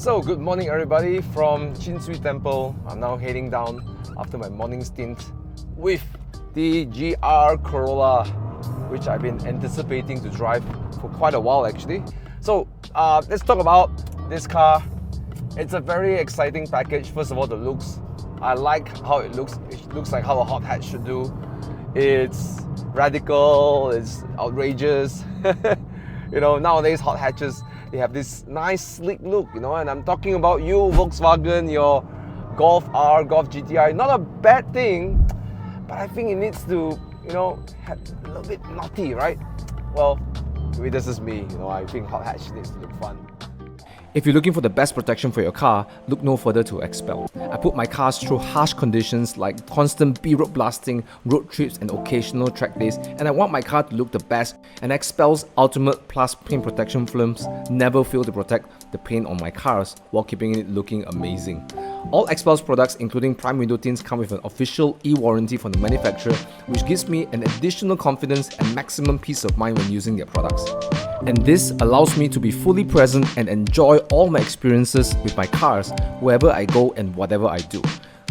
So good morning everybody from Chin Swee Temple. I'm now heading down after my morning stint with the GR Corolla, which I've been anticipating to drive for quite a while actually. So let's talk about this car. It's a very exciting package. First of all, the looks. I like how it looks. It looks like how a hot hatch should do. It's radical, it's outrageous. You know, nowadays hot hatches, they have this nice sleek look, you know, and I'm talking about you, Volkswagen, your Golf R, Golf GTI. Not a bad thing, but I think it needs to, you know, have a little bit naughty, right? Well, maybe this is me, you know, I think hot hatch needs to look fun. If you're looking for the best protection for your car, look no further to Expel. I put my cars through harsh conditions like constant B-road blasting, road trips and occasional track days, and I want my car to look the best, and Expel's Ultimate Plus paint protection films never fail to protect the paint on my cars while keeping it looking amazing. All Expel's products, including prime window tints, come with an official e-warranty from the manufacturer, which gives me an additional confidence and maximum peace of mind when using their products. And this allows me to be fully present and enjoy all my experiences with my cars wherever I go and whatever I do.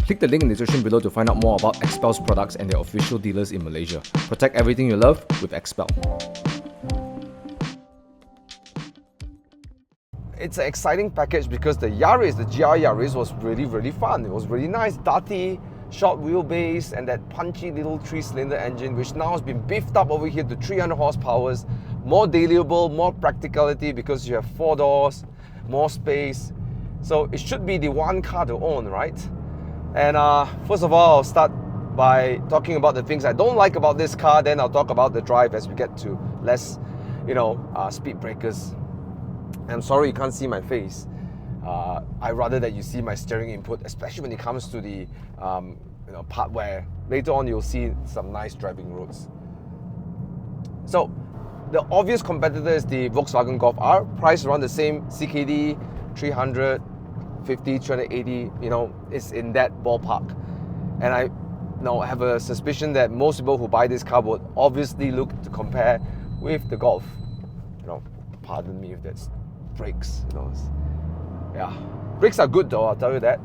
Click the link in the description below to find out more about Expel's products and their official dealers in Malaysia. Protect everything you love with Expel. It's an exciting package because the Yaris, the GR Yaris was really fun. It was really nice, dirty, short wheelbase and that punchy little 3-cylinder engine, which now has been beefed up over here to 300 horsepower, more dailyable, more practicality because you have 4 doors, more space. So it should be the one car to own, right? And first of all, I'll start by talking about the things I don't like about this car, then I'll talk about the drive as we get to less, you know, speed breakers. I'm sorry you can't see my face. I'd rather that you see my steering input, especially when it comes to the you know, part where later on you'll see some nice driving roads. So the obvious competitor is the Volkswagen Golf R, priced around the same, CKD 350, 380, you know, it's in that ballpark. And I have a suspicion that most people who buy this car would obviously look to compare with the Golf. You know, pardon me if that's brakes, you know. Yeah, brakes are good though, I'll tell you that.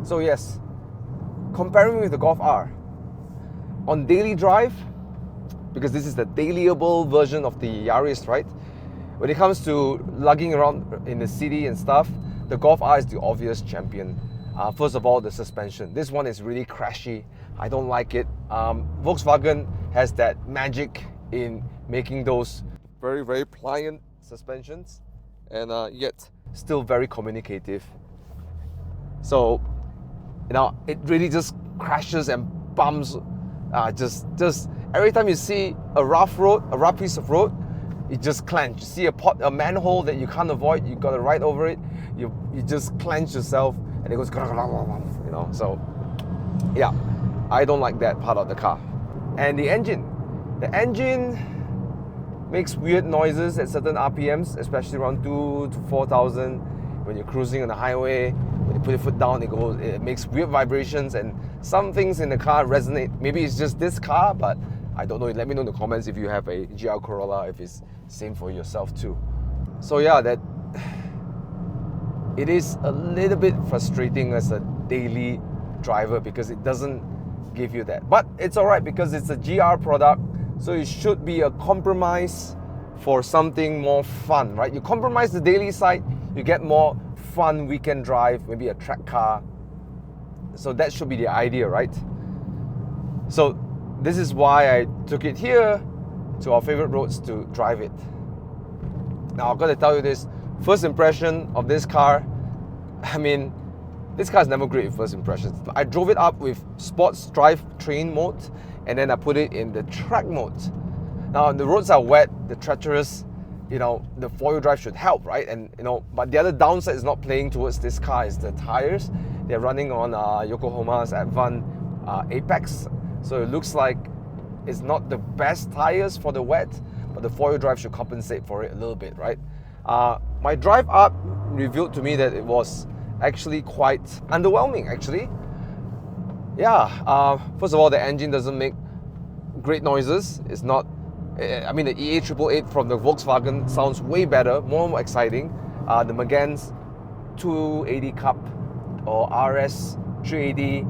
So yes, comparing with the Golf R, on daily drive, because this is the dailyable version of the Yaris, right? When it comes to lugging around in the city and stuff, the Golf R is the obvious champion. First of all, the suspension. This one is really crashy. I don't like it. Volkswagen has that magic in making those very pliant suspensions and yet still very communicative. So, you know, it really just crashes and bumps. Just every time you see a rough piece of road, it just clench. You see a manhole that you can't avoid, you gotta ride over it, you just clench yourself and it goes, you know. So yeah, I don't like that part of the car. And the engine makes weird noises at certain RPMs, especially around 2,000 to 4,000. When you're cruising on the highway, when you put your foot down, it makes weird vibrations, and some things in the car resonate. Maybe it's just this car, but I don't know. Let me know in the comments if you have a GR Corolla, if it's same for yourself too. So yeah, that it is a little bit frustrating as a daily driver because it doesn't give you that. But it's alright because it's a GR product, so it should be a compromise for something more fun, right? You compromise the daily side, you get more fun weekend drive, maybe a track car. So that should be the idea, right? So this is why I took it here to our favorite roads to drive it. Now I've got to tell you this, first impression of this car, I mean, this car is never great with first impressions. I drove it up with sports drive train mode, and then I put it in the track mode. Now the roads are wet, the treacherous, you know, the 4-wheel drive should help, right? And you know, but the other downside is not playing towards this car is the tires. They're running on Yokohama's Advan Apex, so it looks like it's not the best tires for the wet, but the 4-wheel drive should compensate for it a little bit, right? My drive up revealed to me that it was actually quite underwhelming, actually. Yeah, first of all, the engine doesn't make great noises. It's not I mean, the EA888 from the Volkswagen sounds way better, more exciting. The Megane's 280 Cup or RS 380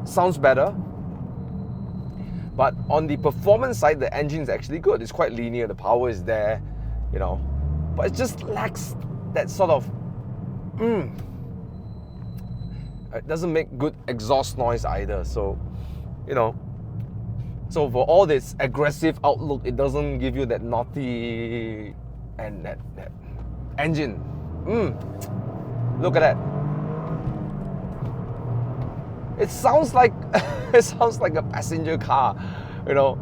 sounds better. But on the performance side, the engine is actually good. It's quite linear, the power is there, you know. But it just lacks that sort of, it doesn't make good exhaust noise either. So, you know, so for all this aggressive outlook, it doesn't give you that naughty and that engine. Look at that. It sounds like it sounds like a passenger car, you know,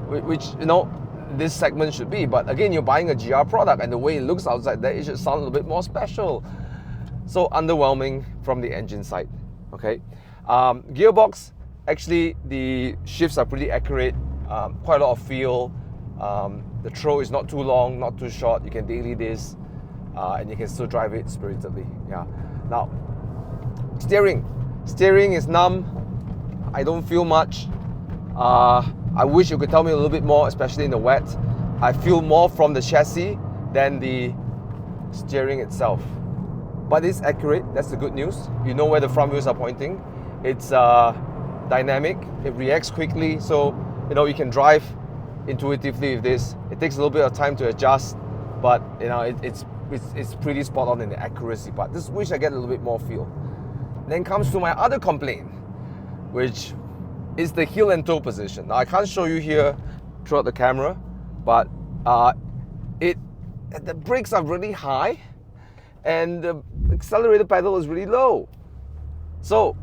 which, you know, this segment should be. But again, you're buying a GR product, and the way it looks outside there, it should sound a little bit more special. So underwhelming from the engine side. Okay, gearbox. Actually, the shifts are pretty accurate. Quite a lot of feel. The throw is not too long, not too short. You can daily this, and you can still drive it spiritedly. Yeah. Now, steering is numb. I don't feel much. I wish you could tell me a little bit more, especially in the wet. I feel more from the chassis than the steering itself. But it's accurate, that's the good news. You know where the front wheels are pointing. It's dynamic, it reacts quickly, so you know you can drive intuitively with this. It takes a little bit of time to adjust, but you know it's pretty spot on in the accuracy part. Just wish I get a little bit more feel. Then comes to my other complaint, which is the heel and toe position. Now I can't show you here throughout the camera, but the brakes are really high and the accelerator pedal is really low. So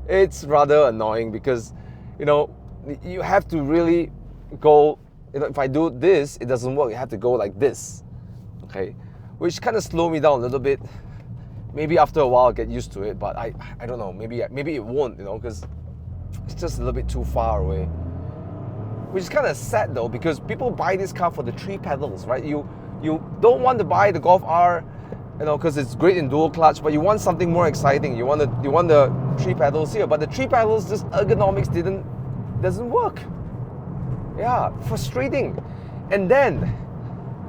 it's rather annoying because, you know, you have to really go, you know, if I do this, it doesn't work. You have to go like this, okay? Which kind of slow me down a little bit. Maybe after a while I'll get used to it, but I don't know, maybe it won't, you know, because it's just a little bit too far away. Which is kind of sad though, because people buy this car for the 3 pedals, right? You don't want to buy the Golf R, you know, because it's great in dual clutch, but you want something more exciting. You want the 3 pedals here, but the 3 pedals, just ergonomics doesn't work. Yeah, frustrating. And then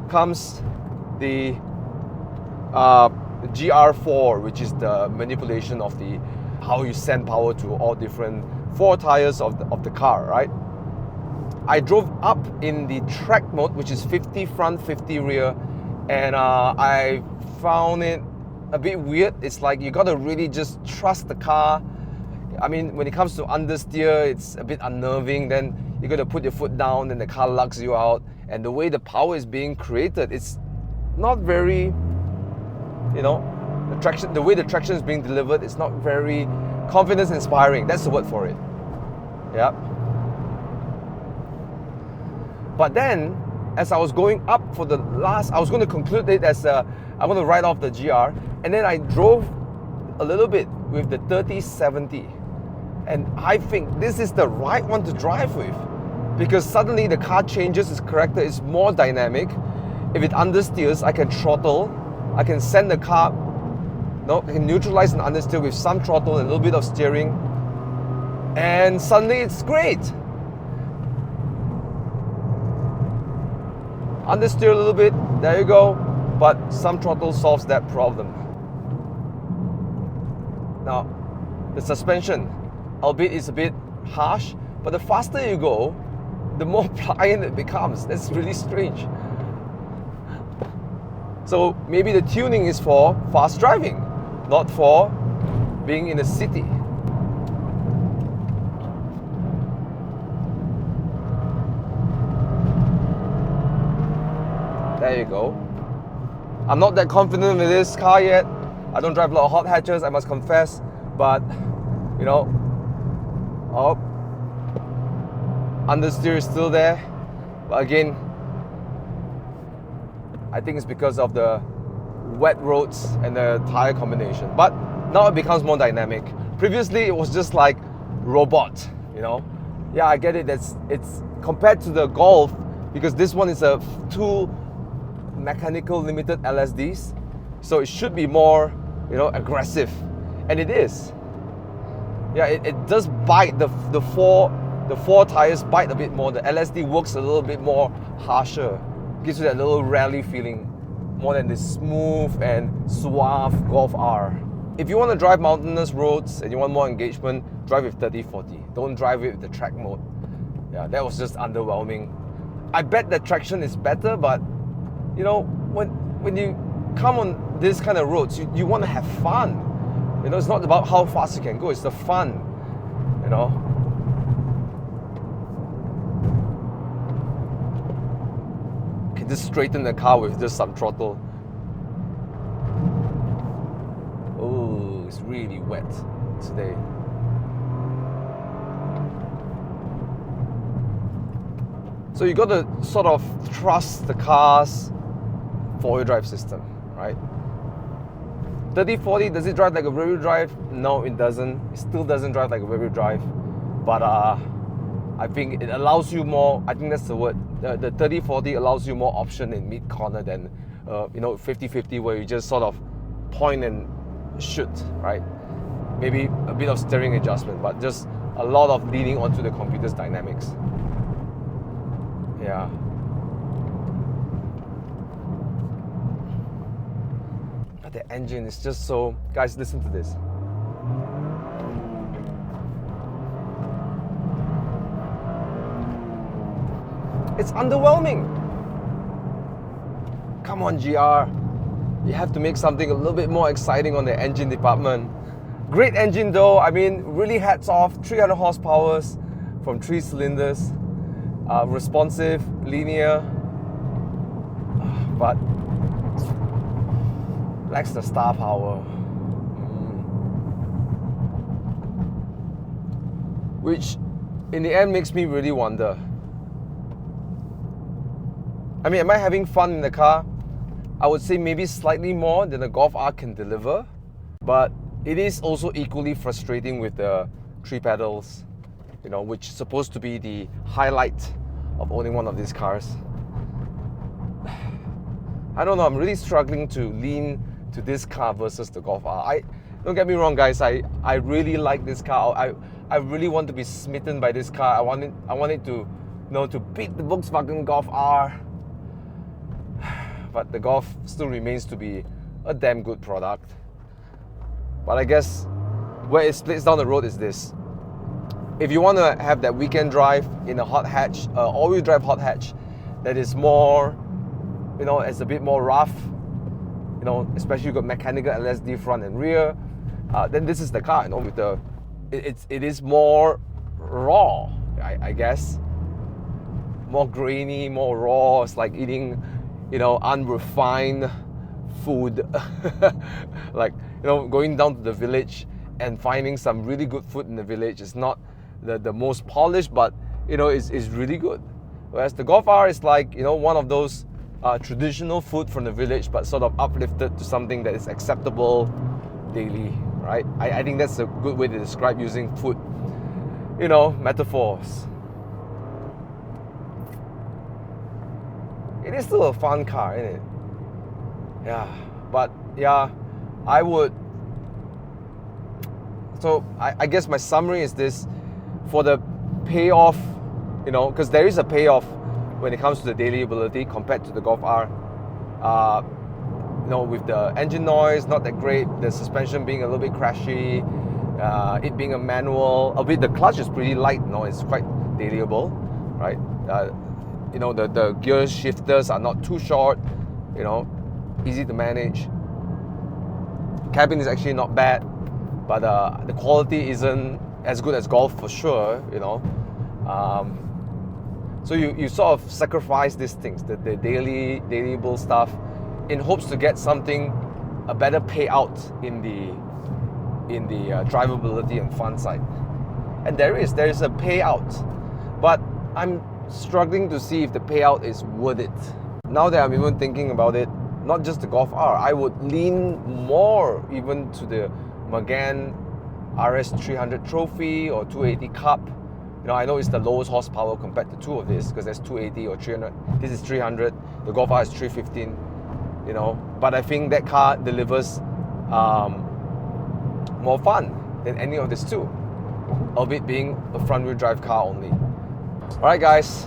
comes the GR4, which is the manipulation of how you send power to all different 4 tires of the car, right? I drove up in the track mode, which is 50 front, 50 rear, and I found it a bit weird. It's like you gotta really just trust the car. I mean, when it comes to understeer, it's a bit unnerving. Then you gotta put your foot down, then the car lugs you out. And the way the power is being created, it's not very, you know, the way the traction is being delivered, it's not very confidence inspiring. That's the word for it. Yeah. But then, as I was going up for the last, I was going to conclude it as I'm going to write off the GR, and then I drove a little bit with the 3070, and I think this is the right one to drive with, because suddenly the car changes its character, it's more dynamic. If it understeers, I can throttle, I can send the car, I can neutralize and understeer with some throttle and a little bit of steering, and suddenly it's great. Understeer a little bit, there you go, but some throttle solves that problem. Now, the suspension, albeit it's a bit harsh, but the faster you go, the more pliant it becomes. That's really strange. So maybe the tuning is for fast driving, not for being in a city. There you go. I'm not that confident with this car yet. I don't drive a lot of hot hatches, I must confess, but you know, understeer is still there. But again, I think it's because of the wet roads and the tire combination. But now it becomes more dynamic. Previously it was just like robot, you know. Yeah, I get it. It's compared to the Golf, because this one is a 2 mechanical limited LSDs, so it should be more, you know, aggressive, and it is. Yeah, it does bite the 4 the 4 tires bite a bit more. The LSD works a little bit more harsher. Gives you that little rally feeling more than this smooth and suave Golf R. If you want to drive mountainous roads and you want more engagement, drive with 30/40. Don't drive it with the track mode. Yeah, that was just underwhelming. I bet the traction is better, but you know, when you come on this kind of roads, you want to have fun. You know, it's not about how fast you can go, it's the fun, you know. You can just straighten the car with just some throttle. Oh, it's really wet today. So you got to sort of trust the car's four-wheel drive system, right? 30/40, does it drive like a rear-wheel drive? No, it doesn't. It still doesn't drive like a rear-wheel drive. But I think it allows you more, I think that's the word. The 30/40 allows you more option in mid-corner than, you know, 50/50 where you just sort of point and shoot, right? Maybe a bit of steering adjustment, but just a lot of leaning onto the computer's dynamics. Yeah. But the engine is just so... Guys, listen to this. It's underwhelming. Come on, GR. You have to make something a little bit more exciting on the engine department. Great engine though. I mean, really hats off. 300 horsepower from 3 cylinders. Responsive, linear. But lacks the star power. Which in the end makes me really wonder. I mean, am I having fun in the car? I would say maybe slightly more than the Golf R can deliver, but it is also equally frustrating with the 3 pedals, you know, which is supposed to be the highlight of owning one of these cars. I don't know, I'm really struggling to lean to this car versus the Golf R. Don't get me wrong, guys, I really like this car. I really want to be smitten by this car. I want it to, you know, to beat the Volkswagen Golf R. But the Golf still remains to be a damn good product. But I guess where it splits down the road is this. If you want to have that weekend drive in a hot hatch, all-wheel drive hot hatch, that is more, you know, it's a bit more rough, you know, especially you've got mechanical LSD front and rear, then this is the car, you know, with the, it is more raw, I guess. More grainy, more raw. It's like eating, you know, unrefined food. Like, you know, going down to the village and finding some really good food in the village is not the most polished, but, you know, is really good. Whereas the Golf R is like, you know, one of those traditional food from the village, but sort of uplifted to something that is acceptable daily, right? I think that's a good way to describe using food, you know, metaphors. It is still a fun car, isn't it? Yeah, but yeah, I would. So I guess my summary is this: for the payoff, you know, because there is a payoff when it comes to the daily ability compared to the Golf R. You know, with the engine noise not that great, the suspension being a little bit crashy, it being a manual, albeit the clutch is pretty light, you know, it's quite dailyable, right? You know, the gear shifters are not too short, you know, easy to manage. Cabin is actually not bad, but the quality isn't as good as Golf for sure, you know. So you sort of sacrifice these things, the dailyable stuff, in hopes to get something, a better payout in the drivability and fun side. And there is a payout, but I'm struggling to see if the payout is worth it. Now that I'm even thinking about it, not just the Golf R, I would lean more even to the Megane RS300 Trophy or 280 Cup. You know, I know it's the lowest horsepower compared to two of this, because there's 280 or 300. This is 300. The Golf R is 315. You know, but I think that car delivers more fun than any of these two. of it being a front wheel drive car only. Alright guys,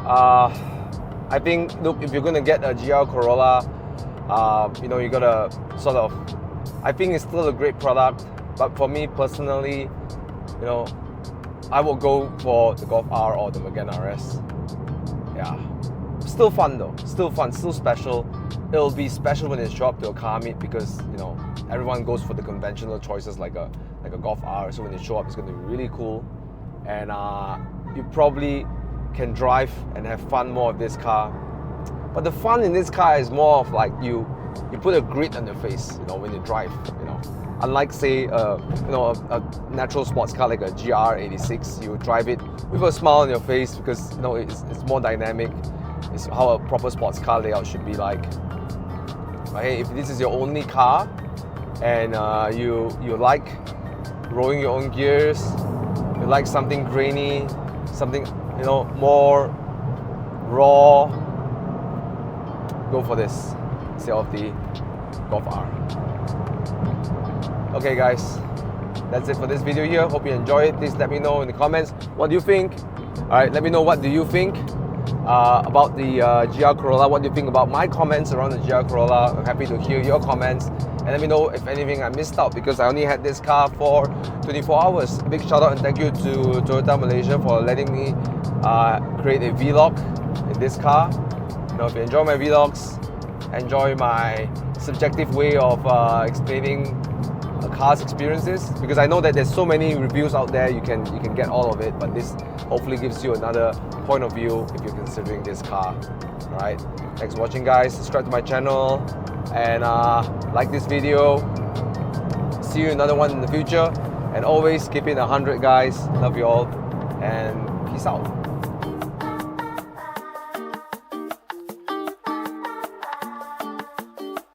I think, look, if you're gonna get a GR Corolla, you know, you gotta sort of, I think it's still a great product, but for me personally, you know, I will go for the Golf R or the Megane RS. Yeah, still fun though, still fun, still special. It'll be special when it's show up to a car meet because, you know, everyone goes for the conventional choices like a Golf R. So when they show up, it's going to be really cool, and you probably can drive and have fun more of this car. But the fun in this car is more of like you put a grit on your face, you know, when you drive, you know. Unlike say, you know, a natural sports car like a GR 86, you drive it with a smile on your face because, you know, it's more dynamic. It's how a proper sports car layout should be like. But hey, if this is your only car and you like rolling your own gears, you like something grainy, something, you know, more raw, go for this instead of the Golf R. Okay guys, that's it for this video here. Hope you enjoy it. Please let me know in the comments what do you think. Alright, let me know what do you think about the GR Corolla. What do you think about my comments around the GR Corolla? I'm happy to hear your comments, and let me know if anything I missed out because I only had this car for 24 hours. A big shout out and thank you to Toyota Malaysia for letting me create a vlog in this car. You know, if you enjoy my vlogs, enjoy my subjective way of explaining a car's experiences, because I know that there's so many reviews out there, you can get all of it, but this hopefully gives you another point of view if you're considering this car. Alright, thanks for watching guys, subscribe to my channel and like this video. See you in another one in the future, and always keep it 100 guys. Love you all and peace out.